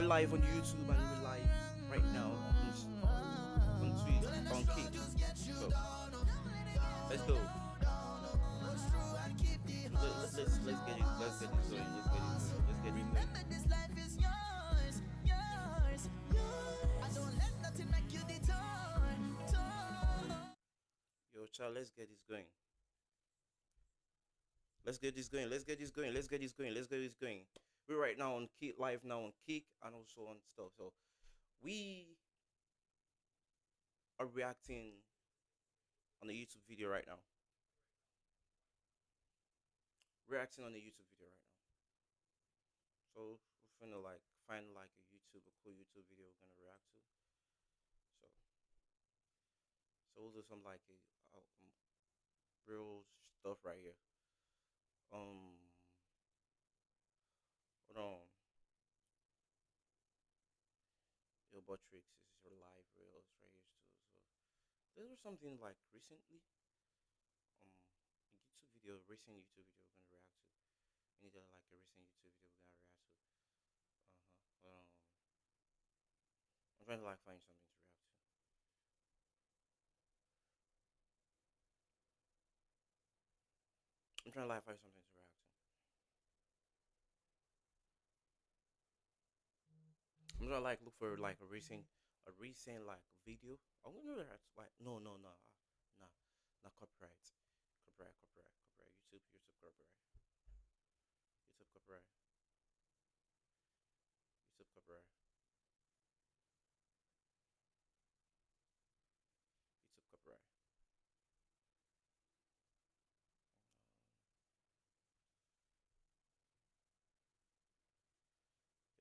we're live on YouTube and we're live right now on Twitch, on Kick. So let's go. Let's get it. Let's get this going. Let's get it going. Let's get it going. Remember this life is yours, yours, yours. I don't let nothing make you detour, tour. Yo, child, let's get this going. Let's get this going. Let's get this going. Let's get this going. Let's get this going. We're right now on Kick live now on Kick and also on stuff. So we are reacting on a YouTube video right now. Reacting on a YouTube video right now. So we're finna like find like a cool YouTube video we're gonna react to. So we'll do some like real stuff right here. Hold on. Yo, Buttricks, this is your live reels right here too. So there was something like recently, a recent YouTube video we're gonna react to. We need like a recent YouTube video we're gonna react to. I'm trying to like find something to react to. I'm trying to like find something to react to. I'm gonna like look for like a recent like video. I'm gonna react like no not copyright. YouTube copyright. YouTube copyright. YouTube copyright. YouTube copyright.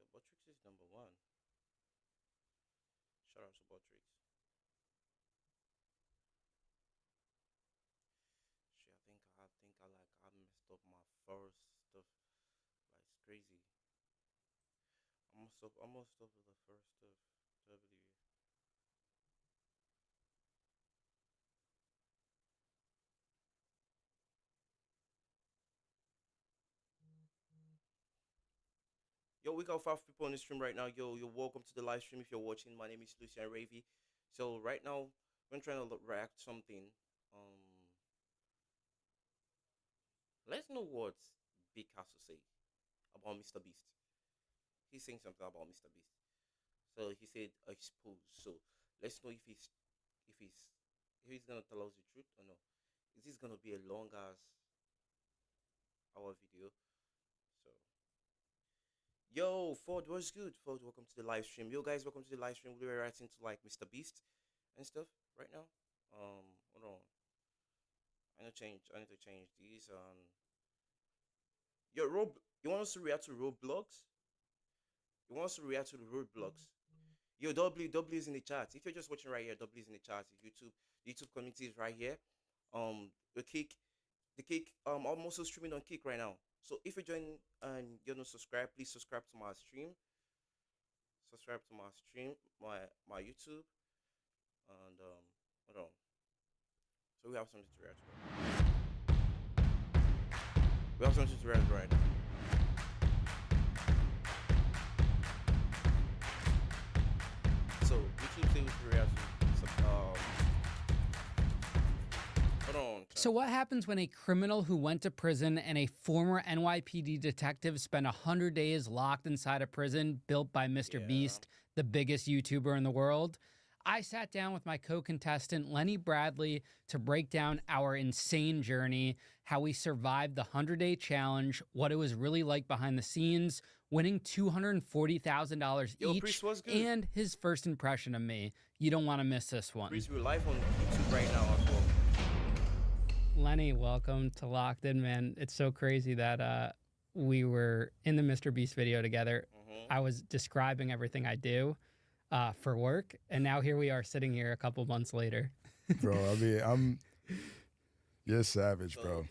Yo, Buttricks is number one. Shout out to Buttricks. Shit, I messed up my first stuff. Like it's crazy. Almost up with the first stuff. W. Yo, we got 5 people on the stream right now. Yo, you're welcome to the live stream if you're watching. My name is Lucian Ravy. So right now, we're trying to react something. Let's know what Big has to say about Mr. Beast. He's saying something about Mr. Beast. So he said expose. So let's know if he's gonna tell us the truth or no. Is this gonna be a long as our video? So yo, Ford, what's good? Ford, welcome to the live stream. Yo guys, welcome to the live stream. We're reacting to like Mr. Beast and stuff right now. Hold on. I need to change these. Yo, you want us to react to Roblox? You want us to react to the Roblox? Yo, W is in the chat. If you're just watching right here, W is in the chat. YouTube community is right here. The Kick, I'm also streaming on Kick right now. So if you're joining and you're not subscribed, please subscribe to my stream. Subscribe to my stream, my YouTube, and hold on. So we have something to react to. We have something to react right now. So YouTube says we react to hold on. So what happens when a criminal who went to prison and a former NYPD detective spend 100 days locked inside a prison built by Mr. Beast, the biggest YouTuber in the world? I sat down with my co-contestant Lenny Bradley to break down our insane journey, how we survived the 100-day challenge, what it was really like behind the scenes, winning $240,000 each, and his first impression of me. You don't want to miss this one. We're live on YouTube right now as well. Lenny, welcome to Locked In, man. It's so crazy that we were in the Mr. Beast video together. I was describing everything I do for work, and now here we are sitting here a couple months later. Bro, I mean, you're savage, bro.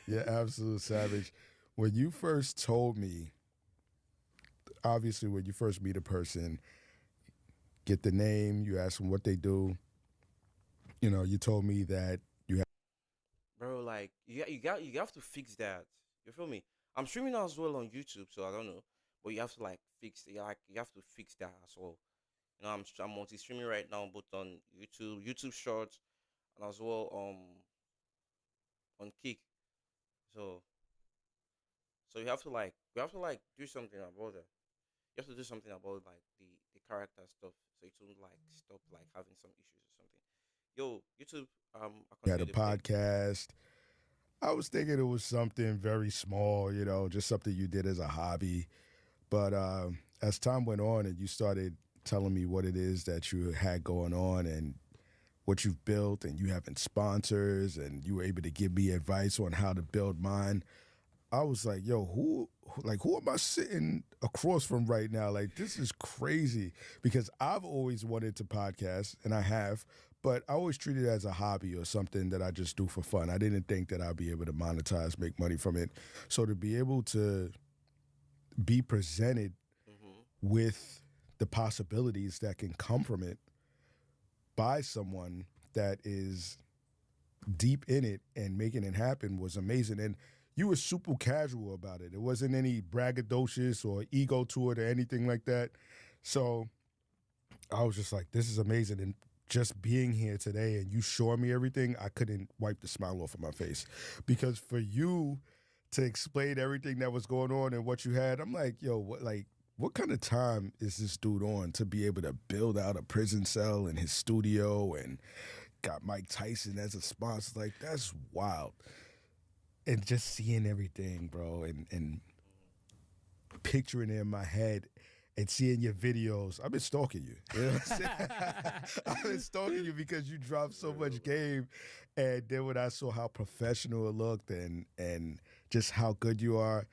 You're absolute savage. When you first told me, obviously when you first meet a person, get the name, you ask them what they do, you know, you told me that you have... Bro, like, you have to fix that. You feel me? I'm streaming as well on YouTube, so I don't know. but you have to like fix it. Like you have to fix that as well. You know, I'm multi-streaming right now, both on YouTube Shorts, and as well on Kick. So you have to like do something about it. You have to do something about like the character stuff, so it won't like stop like having some issues or something. Yo, YouTube, I You had a continue to play. podcast. I was thinking it was something very small, you know, just something you did as a hobby. But as time went on and you started telling me what it is that you had going on and what you've built, and you having sponsors, and you were able to give me advice on how to build mine, I was like, yo, who am I sitting across from right now? Like, this is crazy, because I've always wanted to podcast, and I have, but I always treated it as a hobby or something that I just do for fun. I didn't think that I'd be able to monetize, make money from it. So to be able to be presented with the possibilities that can come from it by someone that is deep in it and making it happen was amazing. And you were super casual about it. It wasn't any braggadocious or ego to it or anything like that. So I was just like, this is amazing. And just being here today and you showing me everything, I couldn't wipe the smile off of my face. Because for you to explain everything that was going on and what you had, I'm like, yo, what kind of time is this dude on to be able to build out a prison cell in his studio and got Mike Tyson as a sponsor? Like, that's wild. And just seeing everything, bro, and picturing it in my head and seeing your videos. I've been stalking you. You know what I'm saying? I've been stalking you because you dropped so much game. And then when I saw how professional it looked and just how good you are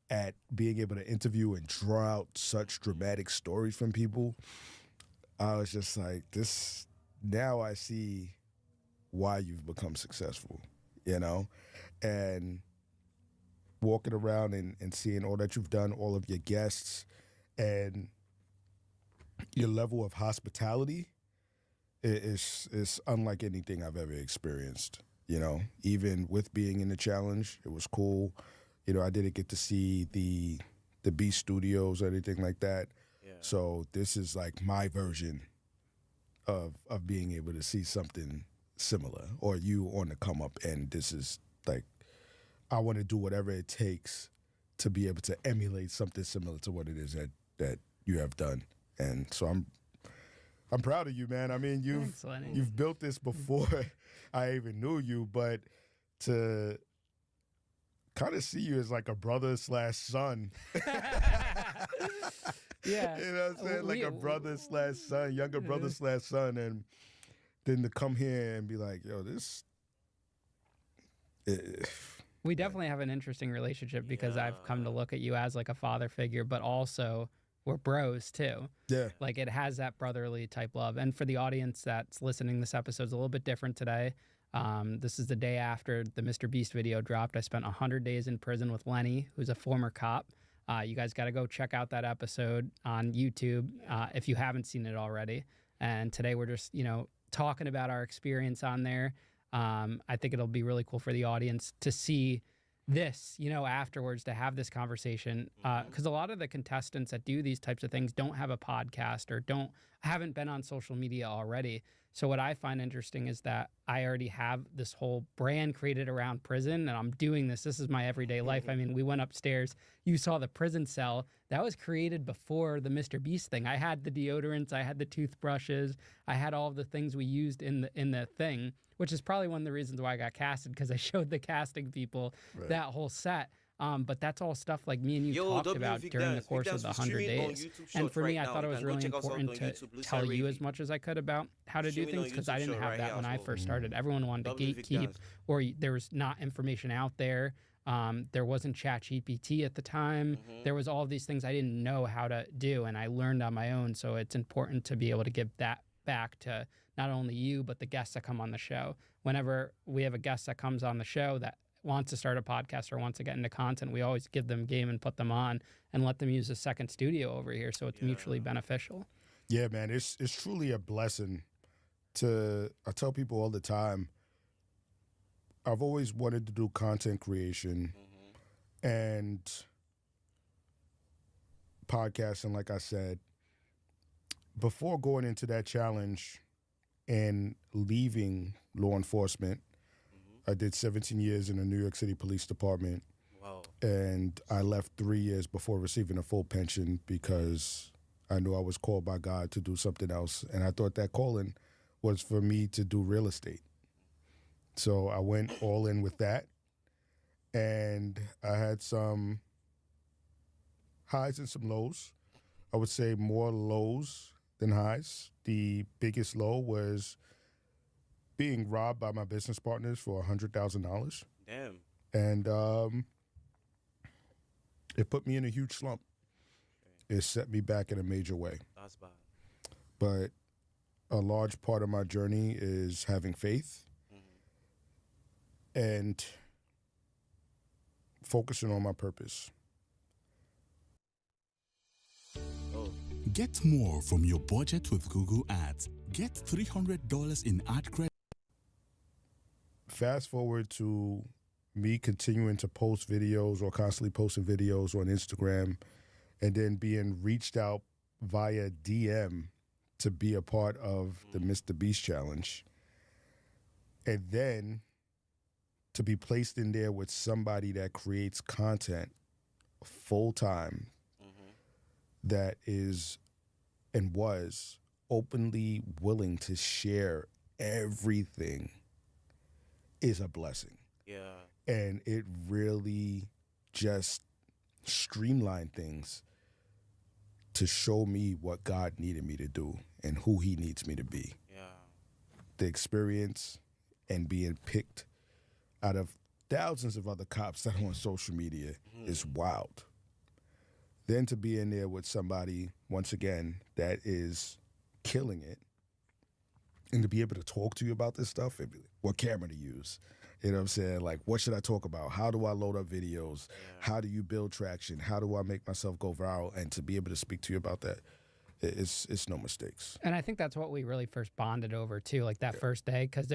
at being able to interview and draw out such dramatic stories from people, I was just like, this, now I see why you've become successful, you know? And walking around and seeing all that you've done, all of your guests, and your level of hospitality is unlike anything I've ever experienced, you know? Even with being in the challenge, it was cool. You know, I didn't get to see the Beast Studios or anything like that. Yeah. So this is like my version of being able to see something similar, or you on the come up, and this is like, I want to do whatever it takes to be able to emulate something similar to what it is that you have done. And so I'm proud of you, man. I mean, Thanks, Lenny. you've built this before I even knew you, but to kind of see you as like a brother / son. Yeah. You know what I'm saying? Like a brother / son, younger brother / son. And then to come here and be like, yo, this. We definitely have an interesting relationship because I've come to look at you as like a father figure, but also we're bros too. Yeah. Like it has that brotherly type love. And for the audience that's listening, this episode's a little bit different today. This is the day after the Mr. Beast video dropped. I spent 100 days in prison with Lenny, who's a former cop. You guys got to go check out that episode on YouTube if you haven't seen it already. And today we're just, talking about our experience on there. I think it'll be really cool for the audience to see this, afterwards, to have this conversation. Because a lot of the contestants that do these types of things don't have a podcast or haven't been on social media already. So what I find interesting is that I already have this whole brand created around prison, and I'm doing this. This is my everyday life. I mean, we went upstairs. You saw the prison cell. That was created before the Mr. Beast thing. I had the deodorants. I had the toothbrushes. I had all of the things we used in the thing, which is probably one of the reasons why I got casted, because I showed the casting people that whole set. But that's all stuff like me and you talked about during the course of the 100 days. And for me, I thought it was really important to tell you as much as I could about how to do things, because I didn't have that when I first started. Everyone wanted to gatekeep, or there was not information out there. There wasn't ChatGPT at the time. There was all of these things I didn't know how to do, and I learned on my own. So it's important to be able to give that back to not only you, but the guests that come on the show. Whenever we have a guest that comes on the show that wants to start a podcast or wants to get into content, we always give them game and put them on and let them use a second studio over here, so it's mutually beneficial. Yeah, man, it's truly a blessing. I tell people all the time, I've always wanted to do content creation, and podcasting, like I said, before going into that challenge and leaving law enforcement, I did 17 years in the New York City Police Department. Wow. And I left 3 years before receiving a full pension because I knew I was called by God to do something else. And I thought that calling was for me to do real estate. So I went all in with that. And I had some highs and some lows. I would say more lows than highs. The biggest low was being robbed by my business partners for $100,000. Damn. And it put me in a huge slump. It set me back in a major way. That's bad. But a large part of my journey is having faith and focusing on my purpose. Oh. Get more from your budget with Google Ads. Get $300 in ad credit. Fast forward to me continuing to post videos or constantly posting videos on Instagram and then being reached out via DM to be a part of the Mr. Beast Challenge. And then to be placed in there with somebody that creates content full-time that is and was openly willing to share everything is a blessing. Yeah. And it really just streamlined things to show me what God needed me to do and who he needs me to be. Yeah. The experience and being picked out of thousands of other cops that are on social media is wild. Then to be in there with somebody, once again, that is killing it, and to be able to talk to you about this stuff, and be like, what camera to use, you know what I'm saying? Like, what should I talk about? How do I load up videos? How do you build traction? How do I make myself go viral? And to be able to speak to you about that, it's no mistakes. And I think that's what we really first bonded over too, like that first day, because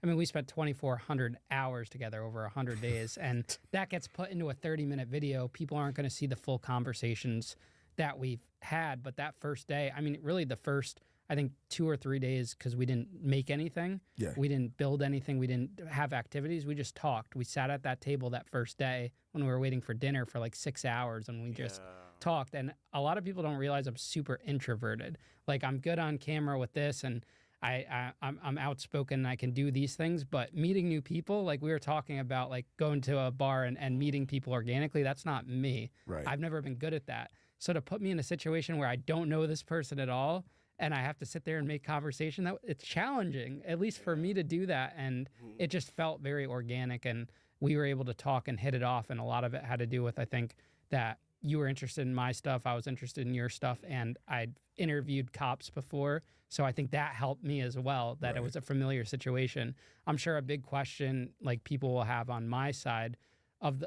we spent 2,400 hours together over 100 days, and that gets put into a 30-minute video. People aren't going to see the full conversations that we've had, but that first day, really the first, I think 2 or 3 days, because we didn't make anything. Yeah. We didn't build anything. We didn't have activities. We just talked. We sat at that table that first day when we were waiting for dinner for like 6 hours, and we just talked. And a lot of people don't realize I'm super introverted. Like, I'm good on camera with this, and I'm outspoken, and I can do these things, but meeting new people, like we were talking about, like going to a bar and meeting people organically, that's not me. Right. I've never been good at that. So to put me in a situation where I don't know this person at all, and I have to sit there and make conversation, it's challenging, at least for me to do that. And it just felt very organic, and we were able to talk and hit it off. And a lot of it had to do with, I think, that you were interested in my stuff, I was interested in your stuff, and I'd interviewed cops before. So I think that helped me as well, that it was a familiar situation. I'm sure a big question like people will have on my side of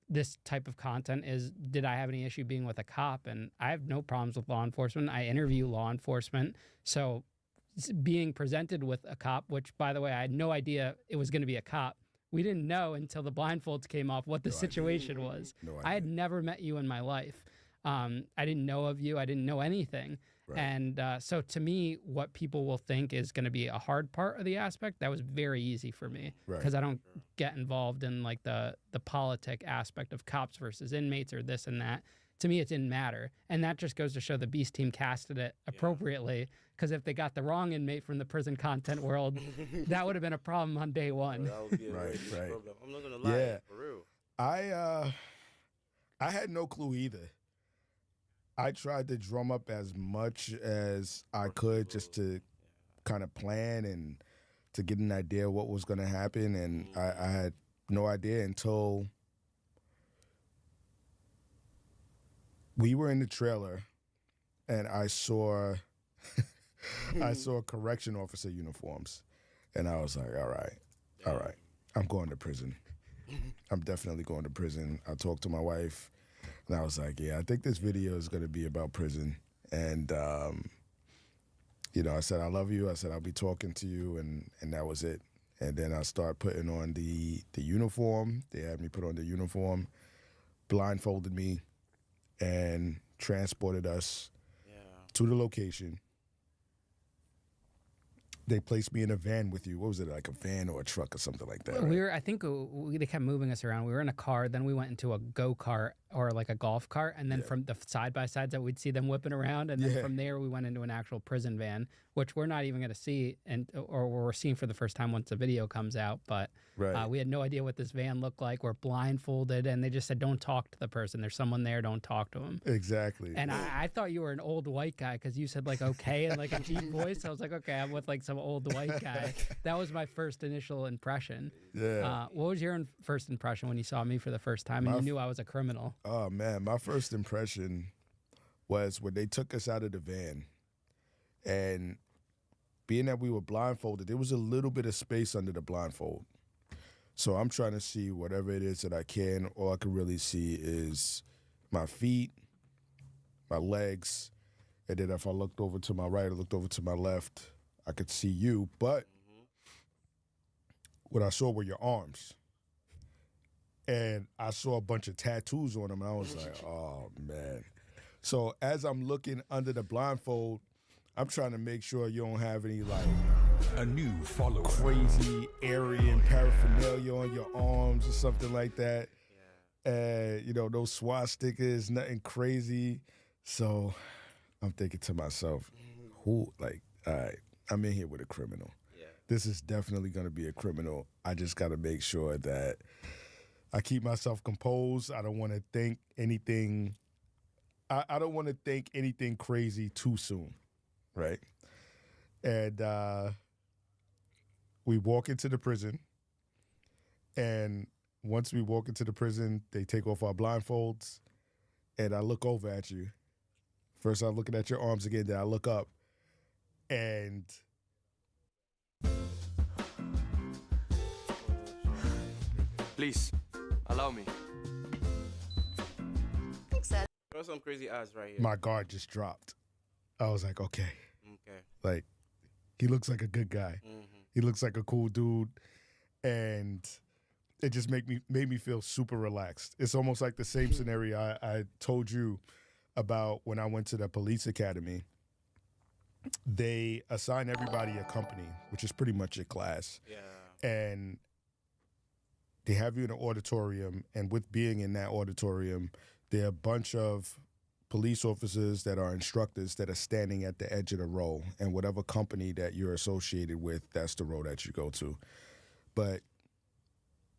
this type of content is, did I have any issue being with a cop? And I have no problems with law enforcement. I interview law enforcement. So being presented with a cop, which, by the way, I had no idea it was going to be a cop. We didn't know until the blindfolds came off what the situation was. I had never met you in my life. I didn't know of you. I didn't know anything. Right. And so to me, what people will think is going to be a hard part of the aspect, that was very easy for me, because I don't get involved in like the politic aspect of cops versus inmates or this and that. To me, it didn't matter. And that just goes to show the Beast team casted it appropriately, because if they got the wrong inmate from the prison content world, that would have been a problem on day one. That would be a Right. problem. I'm not going to lie, for real. I had no clue either. I tried to drum up as much as I could just to kind of plan and to get an idea of what was going to happen. And I had no idea until we were in the trailer and I saw correction officer uniforms. And I was like, all right, I'm going to prison. I'm definitely going to prison. I talked to my wife. And I was like, I think this video is going to be about prison. And, I said, I love you. I said, I'll be talking to you. And that was it. And then I started putting on the uniform. They had me put on the uniform, blindfolded me, and transported us Yeah. to the location. They placed me in a van with you. What was it, like a van or a truck or something like that? We Right? were, I think they kept moving us around. We were in a car, then we went into a go-kart or like a golf cart, and then from the side-by-sides that we'd see them whipping around, and then Yeah. from there we went into an actual prison van, which we're not even going to see, or we're seeing for the first time once the video comes out, but Right. we had no idea what this van looked like. We're blindfolded, and they just said, don't talk to the person. There's someone there, don't talk to him. Exactly. And I thought you were an old white guy because you said like okay and like a deep voice. I was like, okay, I'm with like some old white guy. That was my first initial impression. Yeah. What was your first impression when you saw me for the first time and you knew I was a criminal? Oh man, my first impression was when they took us out of the van, and being that we were blindfolded, there was a little bit of space under the blindfold. So I'm trying to see whatever it is that I can. All I can really see is my feet, my legs, and then if I looked over to my right or looked over to my left, I could see you. But what I saw were your arms. And I saw a bunch of tattoos on them, and I was like, oh, man. So as I'm looking under the blindfold, I'm trying to make sure you don't have any, like, A new follower. crazy Aryan paraphernalia on your arms or something like that. You know, those swastikas, nothing crazy. So I'm thinking to myself, all right, I'm in here with a criminal. Yeah. This is definitely going to be a criminal. I just got to make sure that I keep myself composed. I don't want to think anything. I don't want to think anything crazy too soon, right? And we walk into the prison, and once we walk into the prison, they take off our blindfolds, and I look over at you. First, I'm looking at your arms again, then I look up, and Please, allow me. Got some crazy eyes right here. my guard just dropped. I was like, okay, Okay. like, he looks like a good guy. He looks like a cool dude, and it just made me feel super relaxed. It's almost like the same scenario I told you about when I went to the police academy. They assign everybody a company, which is pretty much a class, Yeah. and they have you in an auditorium. And with being in that auditorium, there are a bunch of police officers that are instructors that are standing at the edge of the row, and whatever company that you're associated with, that's the row that you go to. But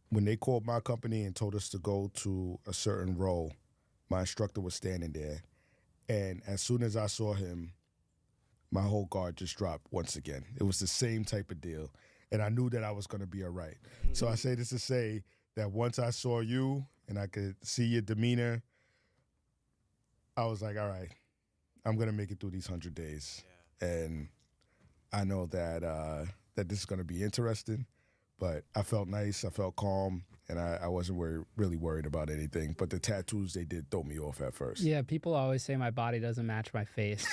when they called my company and told us to go to a certain row, my instructor was standing there, and as soon as I saw him, my whole guard just dropped once again. It was the same type of deal, and I knew that I was going to be all right. So I say this to say that once I saw you and I could see your demeanor, I was like, all right, I'm going to make it through these 100 days. And I know that that this is going to be interesting, but I felt nice, I felt calm, and I wasn't really worried about anything. But the tattoos, they did throw me off at first. Yeah, people always say my body doesn't match my face.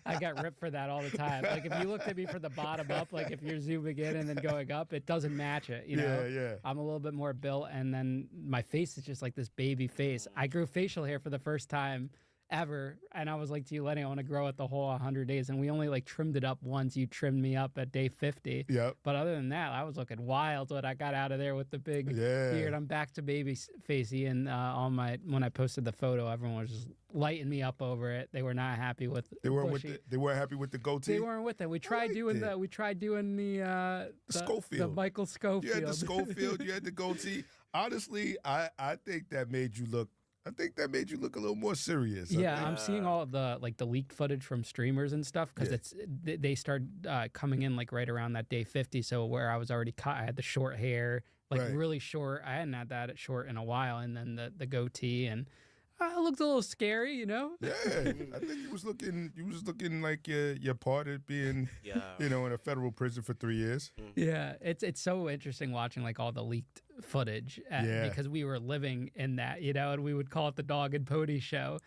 I got ripped for that all the time. Like if you looked at me from the bottom up, like if you're zooming in and then going up, it doesn't match it. You know, Yeah. I'm a little bit more built, and then my face is just like this baby face. I grew facial hair for the first time ever, and I was like to you, Lenny, I want to grow it the whole 100 days, and we only like trimmed it up once. You trimmed me up at day 50. Yep. But other than that, I was looking wild when I got out of there with the big Yeah. beard. I'm back to baby facey, and when I posted the photo, everyone was just lighting me up over it. They were not happy with They weren't bushy. they weren't happy with the goatee. They weren't with it. We tried liked doing it. the Schofield. the Michael Schofield. You had the Schofield, you had the goatee. Honestly, I think that made you look a little more serious. Yeah, I'm seeing all of the the leaked footage from streamers and stuff because Yeah. they start coming in like right around that day 50. So where I was already cut, I had the short hair, like Right. really short. I hadn't had that short in a while, and then the goatee, and it looked a little scary, you know. Yeah, I think you was looking like your part of being, Yeah. in a federal prison for 3 years. Yeah, it's so interesting watching like all the leaked footage Yeah. because we were living in that, and we would call it the Dog and Pony Show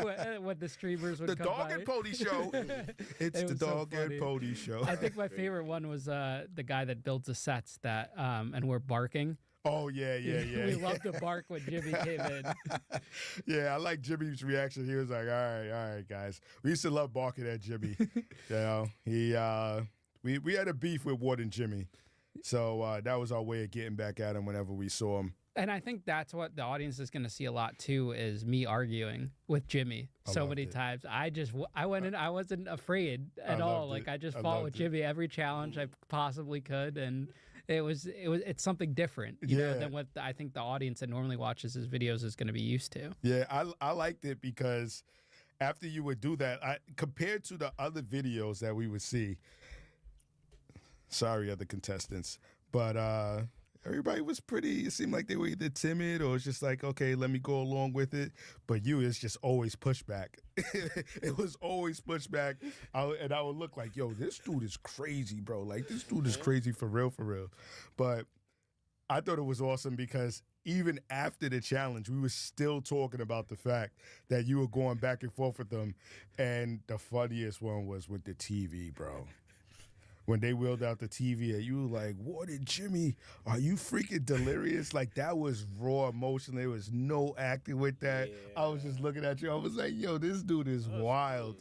when the streamers would The come Dog by. and Pony Show. It's It the was so Dog and funny. Pony Show. I think my favorite one was the guy that builds the sets that and we're barking. Oh yeah, yeah, yeah. We yeah. loved to bark when Jimmy came in. Yeah, I like Jimmy's reaction. He was like, all right, guys. We used to love barking at Jimmy. He we had a beef with Warden Jimmy. So that was our way of getting back at him whenever we saw him. And I think that's what the audience is going to see a lot too, is me arguing with Jimmy I so loved many it. times. I went in, I wasn't afraid at all. loved Like it. I just I fought loved with it. Jimmy every challenge I possibly could, and it's something different, you know, Yeah. than what I think the audience that normally watches his videos is going to be used to. Yeah, I liked it because after you would do that, compared to the other videos that we would see, sorry, other contestants, but everybody was pretty, it seemed like they were either timid or it's just like, okay, let me go along with it. But you, it's just always pushback. It was always pushback. And I would look like, yo, this dude is crazy, bro. Like, this dude is crazy for real, for real. But I thought it was awesome because even after the challenge, we were still talking about the fact that you were going back and forth with them. And the funniest one was with the TV, bro. When they wheeled out the TV and you were like, what did Jimmy, are you freaking delirious? Like, that was raw emotion. There was no acting with that. I was just looking at you. I was like, yo, this dude is wild.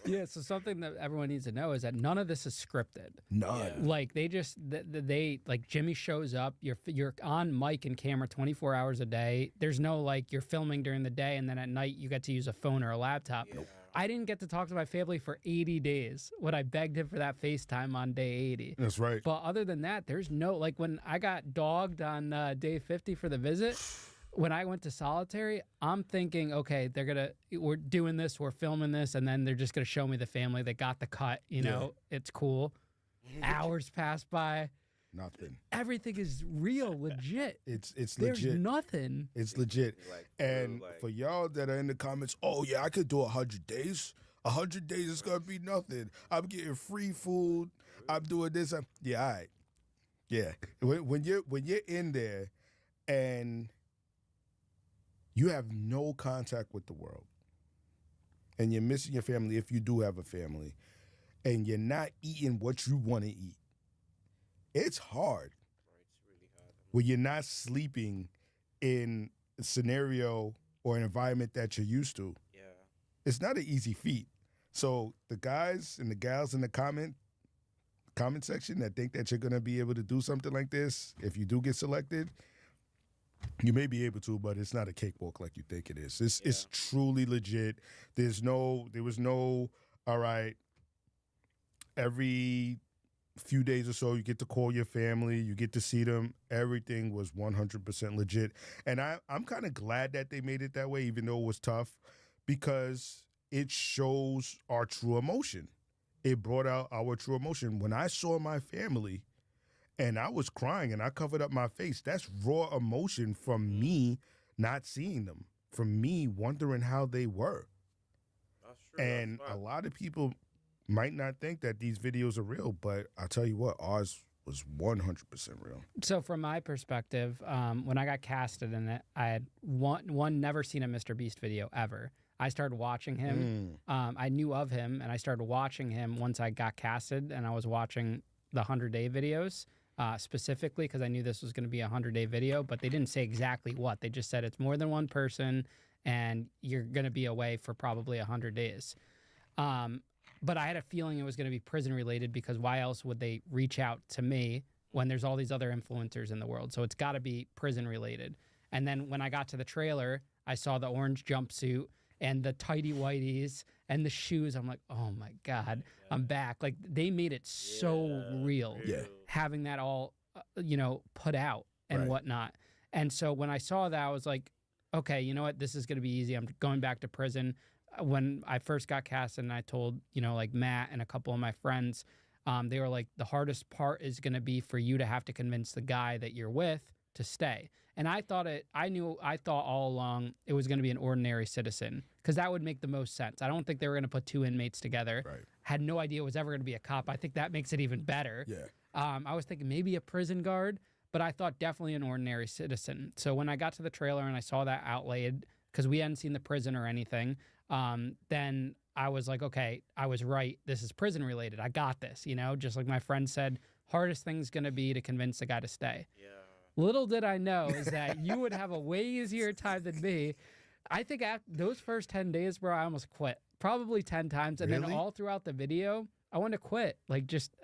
Yeah, so something that everyone needs to know is that none of this is scripted. None. Like they just they like Jimmy shows up. You're on mic and camera 24 hours a day. There's no like you're filming during the day and then at night you get to use a phone or a laptop. I didn't get to talk to my family for 80 days when I begged him for that FaceTime on day 80. That's right. But other than that, there's no like when I got dogged on day 50 for the visit. When I went to solitary, I'm thinking, okay, we're doing this, we're filming this, and then they're just gonna show me the family that got the cut. You know, it's cool. Hours pass by. Nothing. Everything is real, legit. It's There's legit. nothing. It's legit. Like, And bro, like- for y'all that are in the comments, oh yeah, I could do 100 days. 100 days is gonna be nothing. I'm getting free food. I'm doing this. Yeah, all right. Yeah. When you're in there and you have no contact with the world, and you're missing your family if you do have a family, and you're not eating what you want to eat, it's hard. It's really hard. When you're not sleeping in a scenario or an environment that you're used to. Yeah. It's not an easy feat. So the guys and the gals in the comment section that think that you're gonna be able to do something like this, if you do get selected, you may be able to, but it's not a cakewalk like you think it is. It's truly legit. There was no, all right, every few days or so you get to call your family, you get to see them. Everything was 100% legit. And I'm kind of glad that they made it that way, even though it was tough, because it shows our true emotion. It brought out our true emotion. When I saw my family and I was crying and I covered up my face, that's raw emotion from me not seeing them, from me wondering how they were. That's true. And that's a fact. lot of people might not think that these videos are real, but I'll tell you what, ours was 100% real. So from my perspective, when I got casted in it, I had never seen a Mr. Beast video ever. I started watching him. I knew of him, and I started watching him once I got casted, and I was watching the 100-day videos specifically because I knew this was going to be a 100-day video, but they didn't say exactly what. They just said it's more than one person, and you're going to be away for probably 100 days. But I had a feeling it was going to be prison related because why else would they reach out to me when there's all these other influencers in the world? So it's got to be prison related. And then when I got to the trailer, I saw the orange jumpsuit and the tighty whities and the shoes. I'm like, oh my God, I'm back. Like they made it so real. Yeah. Having that all, put out and Right. whatnot. And so when I saw that, I was like, okay, you know what? This is going to be easy. I'm going back to prison. When I first got cast and I told, like Matt and a couple of my friends, they were like, the hardest part is going to be for you to have to convince the guy that you're with to stay. And I thought all along it was going to be an ordinary citizen because that would make the most sense. I don't think they were going to put two inmates together. Right. Had no idea it was ever going to be a cop. I think that makes it even better. Yeah. I was thinking maybe a prison guard, but I thought definitely an ordinary citizen. So when I got to the trailer and I saw that outlaid, because we hadn't seen the prison or anything, then I was like, okay, I was right. This is prison related. I got this, just like my friend said, hardest thing's going to be to convince the guy to stay. Yeah. Little did I know is that you would have a way easier time than me. I think after those first 10 days, bro, I almost quit. Probably 10 times. And then Really? all throughout the video, I wanted to quit. Like, just,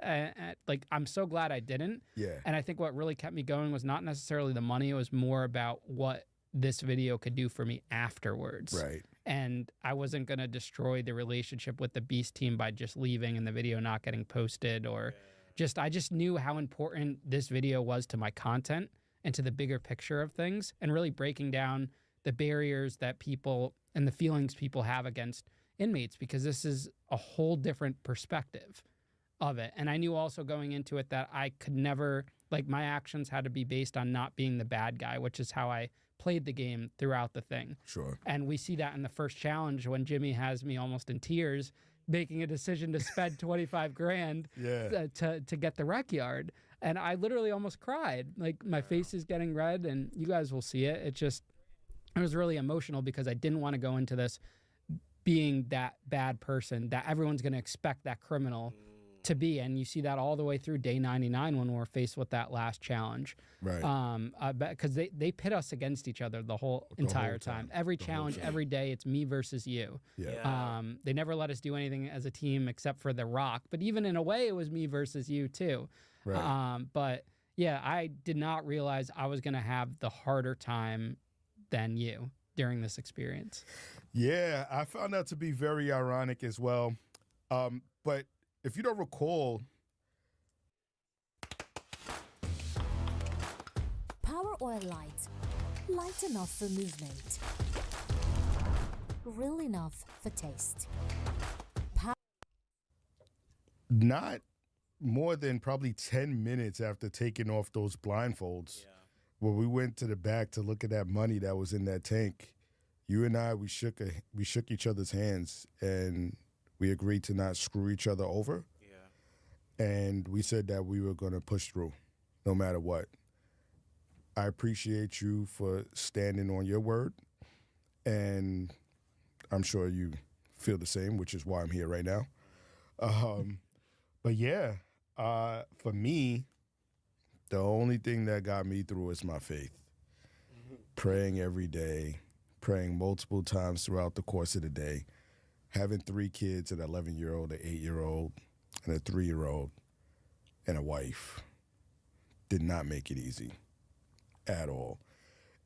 like, I'm so glad I didn't. Yeah. And I think what really kept me going was not necessarily the money. It was more about what this video could do for me afterwards. Right. And I wasn't going to destroy the relationship with the Beast team by just leaving and the video not getting posted, or I just knew how important this video was to my content and to the bigger picture of things, and really breaking down the barriers that people and the feelings people have against inmates, because this is a whole different perspective of it. And I knew also going into it that I could never, like, my actions had to be based on not being the bad guy, which is how I played the game throughout the thing. Sure. And we see that in the first challenge when Jimmy has me almost in tears, making a decision to spend 25 grand Yeah. to get the rec yard. And I literally almost cried. Like, my face is getting red, and you guys will see it. It was really emotional because I didn't want to go into this being that bad person that everyone's going to expect that criminal to be. And you see that all the way through day 99 when we're faced with that last challenge. Right. Because they pit us against each other the whole entire time. Every challenge, every day, it's me versus you. Yeah. They never let us do anything as a team except for The Rock. But even in a way, it was me versus you too. Right. But yeah, I did not realize I was going to have the harder time than you during this experience. Yeah, I found that to be very ironic as well. But if you don't recall, Power Oil Light. Light enough for movement. Real enough for taste. not more than probably 10 minutes after taking off those blindfolds, when we went to the back to look at that money that was in that tank, you and I, we shook each other's hands, and we agreed to not screw each other over. Yeah. And we said that we were going to push through no matter what. I appreciate you for standing on your word, and I'm sure you feel the same, which is why I'm here right now. But yeah, for me, the only thing that got me through is my faith. Praying every day, praying multiple times throughout the course of the day, having 3 kids, an 11-year-old, an 8-year-old, and a 3-year-old, and a wife did not make it easy at all.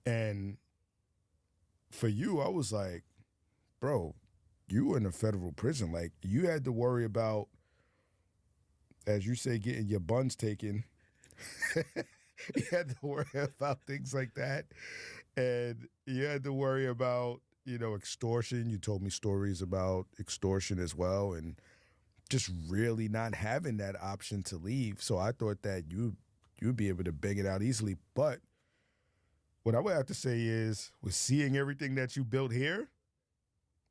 And for you, I was like, bro, you were in a federal prison. Like, you had to worry about, as you say, getting your buns taken. You had to worry about things like that. And you had to worry about, extortion. You told me stories about extortion as well, and just really not having that option to leave. So I thought that you'd be able to bang it out easily. But what I would have to say is, with seeing everything that you built here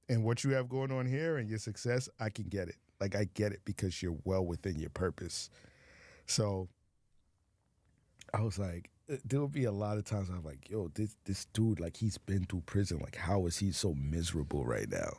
and what you have going on here and your success, I can get it. Like, I get it because you're well within your purpose. So I was like, there would be a lot of times I'm like, yo, this dude, like, he's been through prison. Like, how is he so miserable right now?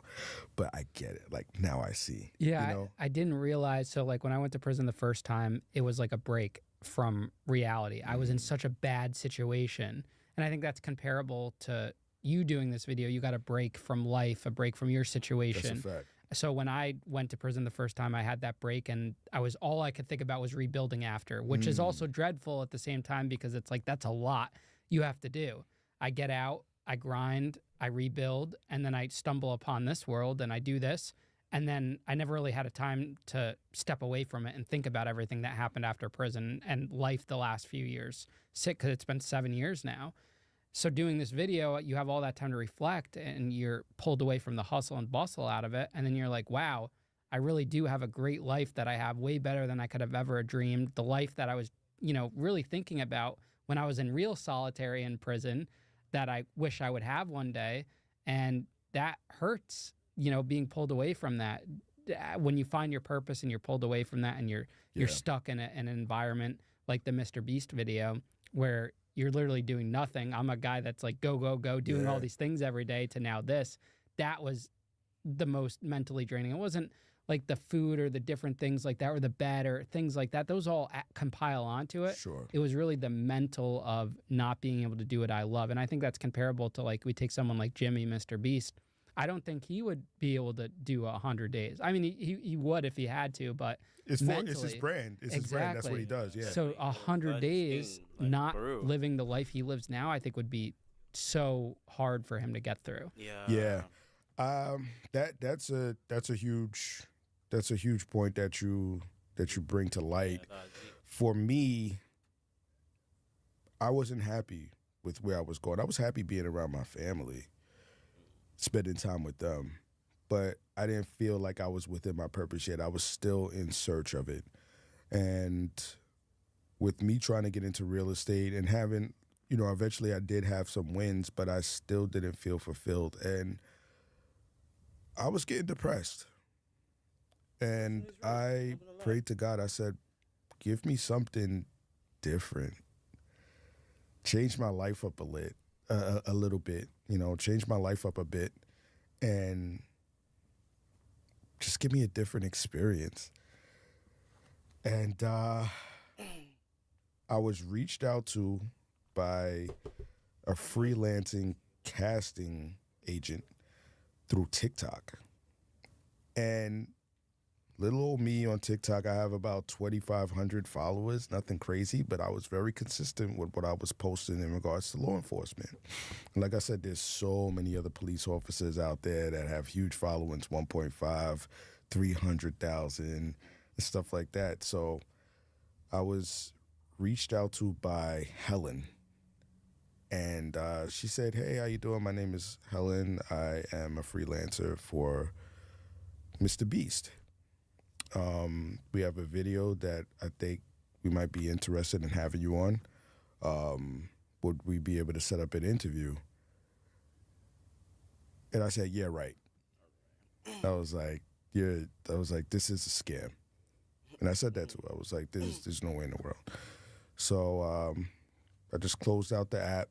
But I get it. Like, now I see. Yeah, I didn't realize. So, like, when I went to prison the first time, it was like a break from reality. I was in such a bad situation. And I think that's comparable to you doing this video. You got a break from life, a break from your situation. That's a fact. So when I went to prison the first time, I had that break, and all I could think about was rebuilding after, which is also dreadful at the same time, because it's like, that's a lot you have to do. I get out, I grind, I rebuild, and then I stumble upon this world and I do this. And then I never really had a time to step away from it and think about everything that happened after prison and life the last few years, because it's been 7 years now. So doing this video, you have all that time to reflect, and you're pulled away from the hustle and bustle out of it. And then you're like, wow, I really do have a great life that I have, way better than I could have ever dreamed. The life that I was, really thinking about when I was in real solitary in prison, that I wish I would have one day. And that hurts, being pulled away from that. When you find your purpose and you're pulled away from that, and you're stuck in an environment like the Mr. Beast video where you're literally doing nothing. I'm a guy that's like, go, go, go, doing all these things every day, to now this. That was the most mentally draining. It wasn't like the food or the different things like that, or the bed or things like that. Those all compile onto it. Sure. It was really the mental of not being able to do what I love. And I think that's comparable to, like, we take someone like Jimmy, Mr. Beast. I don't think he would be able to do 100 days. I mean, he would if he had to, but It's mentally, his brand. It's his brand. That's what he does. Yeah. So 100 That's his days thing, like, not for real. living the life he lives now, I think would be so hard for him to get through. Yeah. Yeah. That's a huge point that you bring to light. Yeah, that's deep. For me, I wasn't happy with where I was going. I was happy being around my family, spending time with them, but I didn't feel like I was within my purpose yet. I was still in search of it. And with me trying to get into real estate and having, eventually I did have some wins, but I still didn't feel fulfilled. And I was getting depressed. And I prayed to God. I said, give me something different. Change my life up a little bit, change my life up a bit, and just give me a different experience. And I was reached out to by a freelancing casting agent through TikTok. And little old me on TikTok, I have about 2,500 followers, nothing crazy, but I was very consistent with what I was posting in regards to law enforcement. And like I said, there's so many other police officers out there that have huge followings, 1.5, 300,000, and stuff like that. So I was reached out to by Helen. And she said, hey, how you doing? My name is Helen. I am a freelancer for Mr. Beast. We have a video that I think we might be interested in having you on. Would we be able to set up an interview? And I said, yeah, right. I was like, this is a scam. And I said that to her. I was like, there's no way in the world. So I just closed out the app.